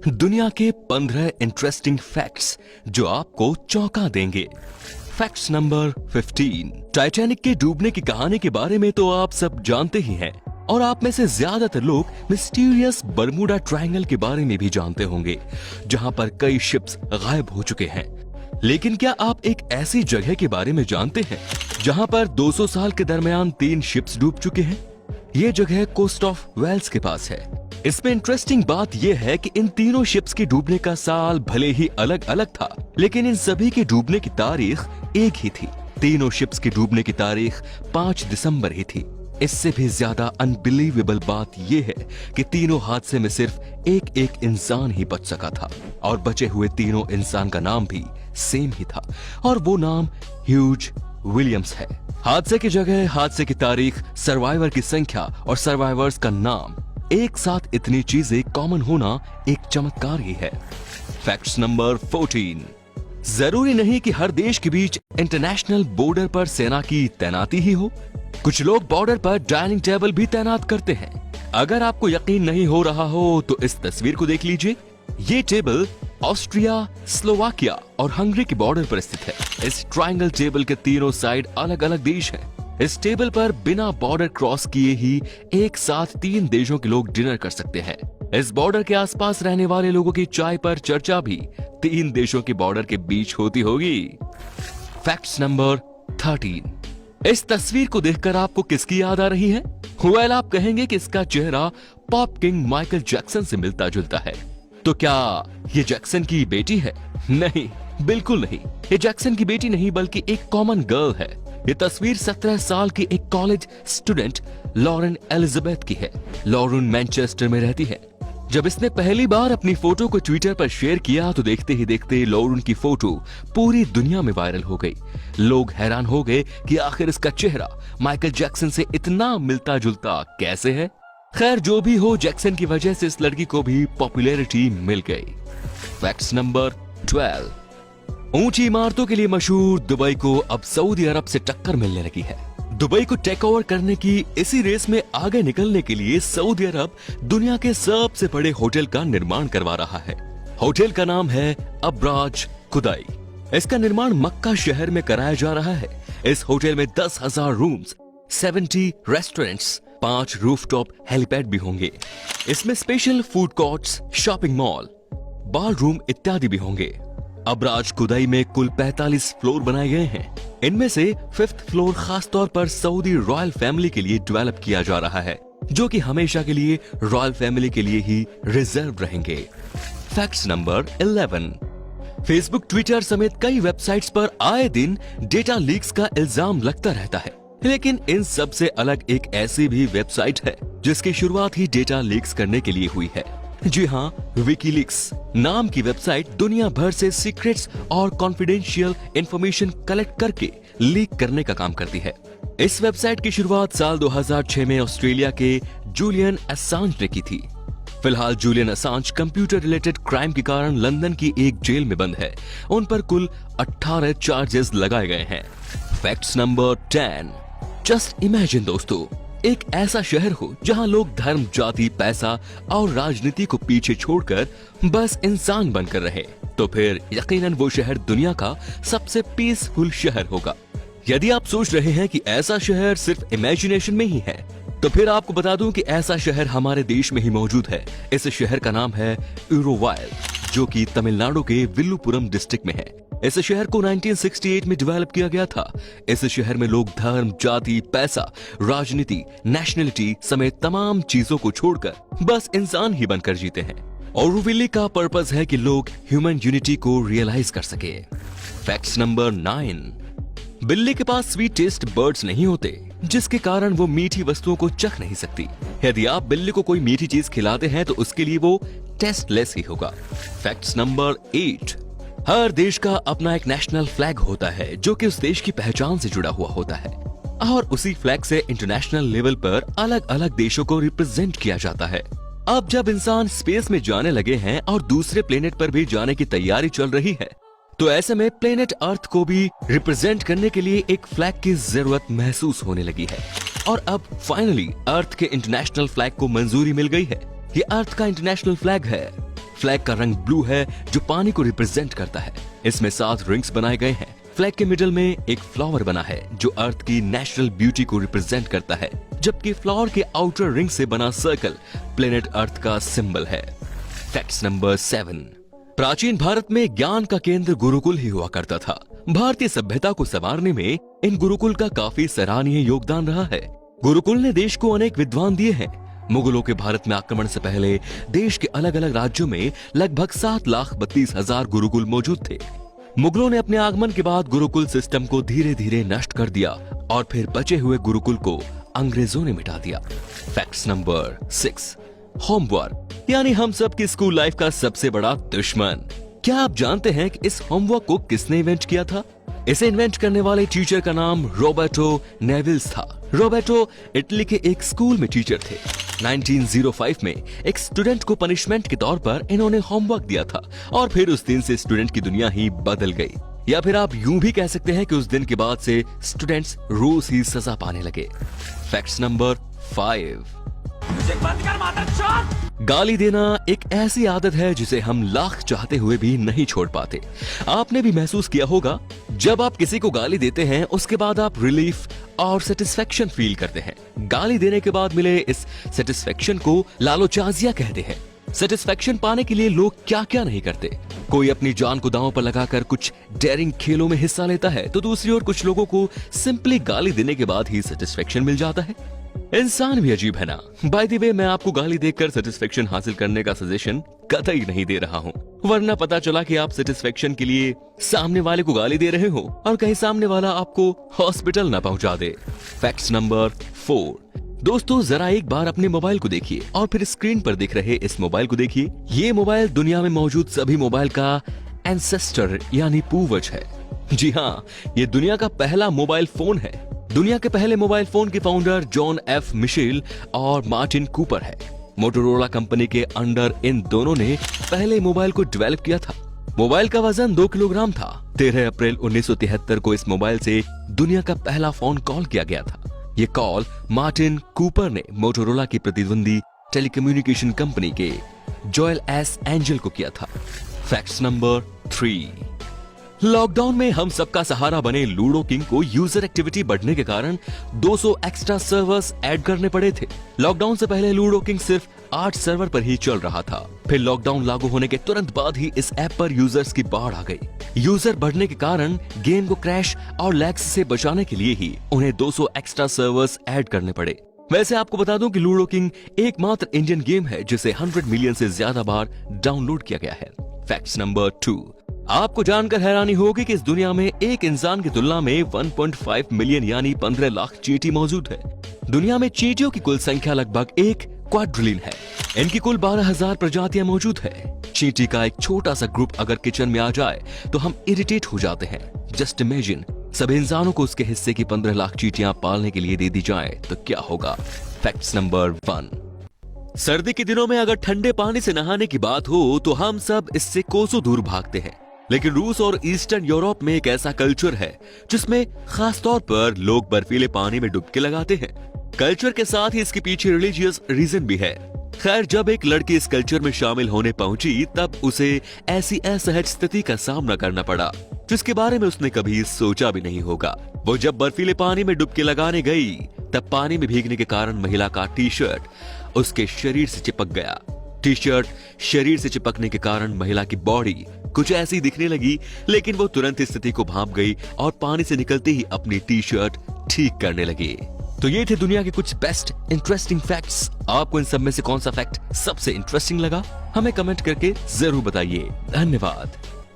दुनिया के 15 interesting facts जो आपको चौंका देंगे। Facts number 15। टाइटैनिक के डूबने की कहानी के बारे में तो आप सब जानते ही हैं और आप में से ज्यादातर लोग मिस्टीरियस बर्मुडा ट्रायंगल के बारे में भी जानते होंगे, जहां पर कई शिप्स गायब हो चुके हैं। लेकिन क्या आप एक ऐसी जगह के बारे में जानते हैं जहां पर 200 साल के दरमियान 3 शिप्स डूब चुके हैं? ये जगह कोस्ट ऑफ वेल्स के पास है। इसमें इंटरेस्टिंग बात यह है कि इन तीनों शिप्स के डूबने का साल भले ही अलग अलग था, लेकिन इन सभी के डूबने की तारीख एक ही थी। तीनों शिप्स के डूबने की तारीख 5 दिसंबर ही थी। इससे भी ज्यादा अनबिलीवेबल बात यह है कि तीनों हादसे में सिर्फ एक इंसान ही बच सका था और बचे हुए तीनों इंसान का नाम भी सेम ही था और वो नाम ह्यूज विलियम्स है। हादसे की जगह, हादसे की तारीख, सर्वाइवर की संख्या और सर्वाइवर्स का नाम, एक साथ इतनी चीजें कॉमन होना एक चमत्कार ही है। Facts number 14। जरूरी नहीं कि हर देश के बीच इंटरनेशनल बॉर्डर पर सेना की तैनाती ही हो। कुछ लोग बॉर्डर पर डाइनिंग टेबल भी तैनात करते हैं। अगर आपको यकीन नहीं हो रहा हो तो इस तस्वीर को देख लीजिए। ये टेबल ऑस्ट्रिया, स्लोवाकिया और हंगरी के बॉर्डर पर स्थित है। इस ट्रायंगल टेबल के तीनों साइड अलग अलग देश हैं। इस टेबल पर बिना बॉर्डर क्रॉस किए ही एक साथ 3 देशों के लोग डिनर कर सकते हैं। इस बॉर्डर के आसपास रहने वाले लोगों की चाय पर चर्चा भी 3 देशों के बॉर्डर के बीच होती होगी। Facts number 13। इस तस्वीर को देखकर आपको किसकी याद आ रही है? वेल, आप कहेंगे कि इसका चेहरा पॉप किंग माइकल जैक्सन से मिलता जुलता है। तो क्या ये जैक्सन की बेटी है? नहीं, बिल्कुल नहीं। ये जैक्सन की बेटी नहीं बल्कि एक कॉमन गर्ल है। ये तस्वीर 17 साल की एक कॉलेज स्टूडेंट लॉरेन एलिजाबेथ की है। लॉरेन मैनचेस्टर में रहती है। जब इसने पहली बार अपनी फोटो को ट्विटर पर शेयर किया तो देखते ही देखते लॉरेन की फोटो पूरी दुनिया में वायरल हो गई। लोग हैरान हो गए कि आखिर इसका चेहरा माइकल जैक्सन से इतना मिलता जुलता कैसे है। खैर, जो भी हो, जैक्सन की वजह से इस लड़की को भी पॉपुलैरिटी मिल गई। Facts number 12। ऊंची इमारतों के लिए मशहूर दुबई को अब सऊदी अरब से टक्कर मिलने लगी है। दुबई को टेक ओवर करने की इसी रेस में आगे निकलने के लिए सऊदी अरब दुनिया के सबसे बड़े होटल का निर्माण करवा रहा है। होटल का नाम है अब्राज खुदाई। इसका निर्माण मक्का शहर में कराया जा रहा है। इस होटल में 10,000 रूम्स, 70 रेस्टोरेंट्स, 5 रूफटॉप हेलीपैड भी होंगे। इसमें special food courts, shopping mall, bar room इत्यादि भी होंगे। अब्राज खुदाई में कुल 45 फ्लोर बनाए गए हैं। इनमें से 5th फ्लोर खास तौर पर सऊदी रॉयल फैमिली के लिए डेवलप किया जा रहा है, जो कि हमेशा के लिए रॉयल फैमिली के लिए ही रिजर्व रहेंगे। Facts number 11। फेसबुक, ट्विटर समेत कई वेबसाइट्स पर आए दिन डेटा लीक्स का इल्जाम लगता रहता है, लेकिन इन सब से अलग एक ऐसी भी वेबसाइट है जिसकी शुरुआत ही डेटा लीक्स करने के लिए हुई है। जी हाँ, विकीलीक्स नाम की वेबसाइट दुनिया भर से सीक्रेट्स और कॉन्फिडेंशियल इंफॉर्मेशन कलेक्ट करके लीक करने का काम करती है। इस वेबसाइट की शुरुआत साल 2006 में ऑस्ट्रेलिया के जूलियन असांज ने की थी। फिलहाल Julian Assange computer related crime के कारण लंदन की एक जेल में बंद है। उन पर कुल 18 चार्जेस लगाए गए हैं। Facts number 10। जस्ट इमेजिन दोस्तों, एक ऐसा शहर हो जहां लोग धर्म, जाति, पैसा और राजनीति को पीछे छोड़कर बस इंसान बनकर रहे, तो फिर यकीनन वो शहर दुनिया का सबसे पीसफुल शहर होगा। यदि आप सोच रहे हैं कि ऐसा शहर सिर्फ इमेजिनेशन में ही है, तो फिर आपको बता दूं कि ऐसा शहर हमारे देश में ही मौजूद है। इस शहर का नाम है इरोवाइल, जो कि तमिलनाडु के विल्लुपुरम डिस्ट्रिक्ट में है। इस शहर को 1968 में डेवलप किया गया था। इस शहर में लोग धर्म, जाति, पैसा, राजनीति, नेशनलिटी समेत तमाम चीजों को छोड़कर बस इंसान ही बनकर जीते हैं। ओरोविले का पर्पस है कि लोग ह्यूमन यूनिटी को रियलाइज कर सके। Facts number 9। बिल्ली के पास स्वीट टेस्ट बर्ड्स नहीं होते, जिसके कारण वो मीठी वस्तुओं को चख नहीं सकती। यदि आप बिल्ली को कोई मीठी चीज खिलाते हैं तो उसके लिए वो टेस्टलेस ही होगा। Facts number 8। हर देश का अपना एक नेशनल फ्लैग होता है जो कि उस देश की पहचान से जुड़ा हुआ होता है और उसी फ्लैग से इंटरनेशनल लेवल पर अलग अलग देशों को रिप्रेजेंट किया जाता है। अब जब इंसान स्पेस में जाने लगे हैं और दूसरे प्लेनेट पर भी जाने की तैयारी चल रही है, तो ऐसे में प्लेनेट अर्थ को भी रिप्रेजेंट करने के लिए एक फ्लैग की जरूरत महसूस होने लगी है। और अब फाइनली अर्थ के इंटरनेशनल फ्लैग को मंजूरी मिल गई है। ये अर्थ का इंटरनेशनल फ्लैग है फ्लैग का रंग ब्लू है जो पानी को रिप्रेजेंट करता है। इसमें 7 रिंग्स बनाए गए हैं। फ्लैग के मिडल में एक फ्लावर बना है जो अर्थ की नेचुरल ब्यूटी को रिप्रेजेंट करता है, जबकि फ्लावर के आउटर रिंग से बना सर्कल प्लेनेट अर्थ का सिंबल है। Fact number 7। प्राचीन भारत में ज्ञान का केंद्र गुरुकुल ही हुआ करता था। भारतीय सभ्यता को संवारने में इन गुरुकुल का काफी सराहनीय योगदान रहा है। गुरुकुल ने देश को अनेक विद्वान दिए हैं। मुगलों के भारत में आक्रमण से पहले देश के अलग अलग राज्यों में लगभग 7,32,000 गुरुकुल मौजूद थे। मुगलों ने अपने आगमन के बाद गुरुकुल सिस्टम को धीरे धीरे नष्ट कर दिया और फिर बचे हुए गुरुकुल को अंग्रेजों ने मिटा दिया। Fact number 6। होमवर्क यानी हम सब की स्कूल लाइफ का सबसे बड़ा दुश्मन। क्या आप जानते हैं कि इस होमवर्क को किसने इन्वेंट किया था? इसे इन्वेंट करने वाले टीचर का नाम रॉबर्टो नेविल्स था। रॉबर्टो इटली के एक स्कूल में टीचर थे। 1905 में एक स्टूडेंट को पनिशमेंट के तौर पर इन्होंने होमवर्क दिया था और फिर उस दिन से स्टूडेंट की दुनिया ही बदल गई। या फिर आप यूं भी कह सकते हैं कि उस दिन के बाद से स्टूडेंट्स रोज ही सजा पाने लगे। Fact number 5। गाली देना एक ऐसी आदत है जिसे हम लाख चाहते हुए भी नहीं छोड़ पाते। आपने भी महसूस किया होगा, जब आप किसी को गाली देते हैं उसके बाद आप रिलीफ और सेटिस्फेक्शन फील करते हैं। गाली देने के बाद मिले इस सेटिस्फेक्शन को लालोचाजिया कहते हैं। सेटिस्फेक्शन पाने के लिए लोग क्या क्या नहीं करते। कोई अपनी जान को दांव पर लगाकर कुछ डेयरिंग खेलों में हिस्सा लेता है, तो दूसरी ओर कुछ लोगों को सिंपली गाली देने के बाद ही सेटिस्फेक्शन मिल जाता है। इंसान भी अजीब है ना। बाय द वे, मैं आपको गाली देकर सेटिस्फेक्शन हासिल करने का सजेशन कतई नहीं दे रहा हूँ, वरना पता चला कि आप सेटिस्फेक्शन के लिए सामने वाले को गाली दे रहे हो और कहीं सामने वाला आपको हॉस्पिटल न पहुंचा दे। Fact number 4। दोस्तों, जरा एक बार अपने मोबाइल को देखिए और फिर स्क्रीन पर दिख रहे इस मोबाइल को देखिए। ये मोबाइल दुनिया में मौजूद सभी मोबाइल का एंसेस्टर यानी पूर्वज है। जी हाँ, ये दुनिया का पहला मोबाइल फोन है। दुनिया के पहले मोबाइल फोन के फाउंडर जॉन एफ मिशेल और मार्टिन कूपर है। मोटोरोला कंपनी के अंडर इन दोनों ने पहले मोबाइल को डेवलप किया था। मोबाइल का वजन 2 किलोग्राम था। 13 अप्रैल 1973 को इस मोबाइल से दुनिया का पहला फोन कॉल किया गया था। ये कॉल मार्टिन कूपर ने मोटोरोला की प्रतिद्वंदी टेलीकम्युनिकेशन कंपनी के जोएल एस एंजल को किया था। Fact number 3। लॉकडाउन में हम सबका सहारा बने लूडो किंग को यूजर एक्टिविटी बढ़ने के कारण 200 एक्स्ट्रा सर्वर्स ऐड करने पड़े थे। लॉकडाउन से पहले लूडो किंग सिर्फ 8 सर्वर पर ही चल रहा था। फिर लॉकडाउन लागू होने के तुरंत बाद ही इस ऐप पर यूजर्स की बाढ़ आ गई। यूजर बढ़ने के कारण गेम को क्रैश और लैग्स से बचाने के लिए ही उन्हें 200 एक्स्ट्रा सर्वर्स ऐड करने पड़े। वैसे आपको बता दूं कि लूडो किंग एकमात्र इंडियन गेम है जिसे 100 मिलियन से ज्यादा बार डाउनलोड किया गया है। Fact number 2। आपको जानकर हैरानी होगी कि इस दुनिया में एक इंसान की तुलना में 1.5 मिलियन यानी 15 लाख चींटी मौजूद है। दुनिया में चींटियों की कुल संख्या लगभग 1 क्वाड्रिलियन है। इनकी कुल 12,000 प्रजातियां मौजूद है। चींटी का एक छोटा सा ग्रुप अगर किचन में आ जाए तो हम इरिटेट हो जाते हैं। जस्ट इमेजिन, सभी इंसानों को उसके हिस्से की 15 लाख चींटियां पालने के लिए दे दी जाए तो क्या होगा। Fact number 1। सर्दी के दिनों में अगर ठंडे पानी से नहाने की बात हो तो हम सब इससे कोसों दूर भागते हैं, लेकिन रूस और ईस्टर्न यूरोप में एक ऐसा कल्चर है जिसमें खास तौर पर लोग बर्फीले पानी में डुबकी लगाते हैं। कल्चर के साथ ही इसके पीछे रिलीजियस रीजन भी है। खैर, जब एक लड़की इस कल्चर में शामिल होने पहुंची तब उसे ऐसी असहज स्थिति का सामना करना पड़ा जिसके बारे में उसने कभी सोचा भी नहीं होगा। वो जब बर्फीले पानी में डुबकी लगाने गई तब पानी में भीगने के कारण महिला का टी शर्ट उसके शरीर से चिपक गया। टी शर्ट शरीर से चिपकने के कारण महिला की बॉडी कुछ ऐसी दिखने लगी, लेकिन वो तुरंत स्थिति को भांप गई और पानी से निकलते ही अपनी टी शर्ट ठीक करने लगी। तो ये थे दुनिया के कुछ बेस्ट इंटरेस्टिंग फैक्ट्स। आपको इन सब में से कौन सा फैक्ट सबसे इंटरेस्टिंग लगा, हमें कमेंट करके जरूर बताइए। धन्यवाद।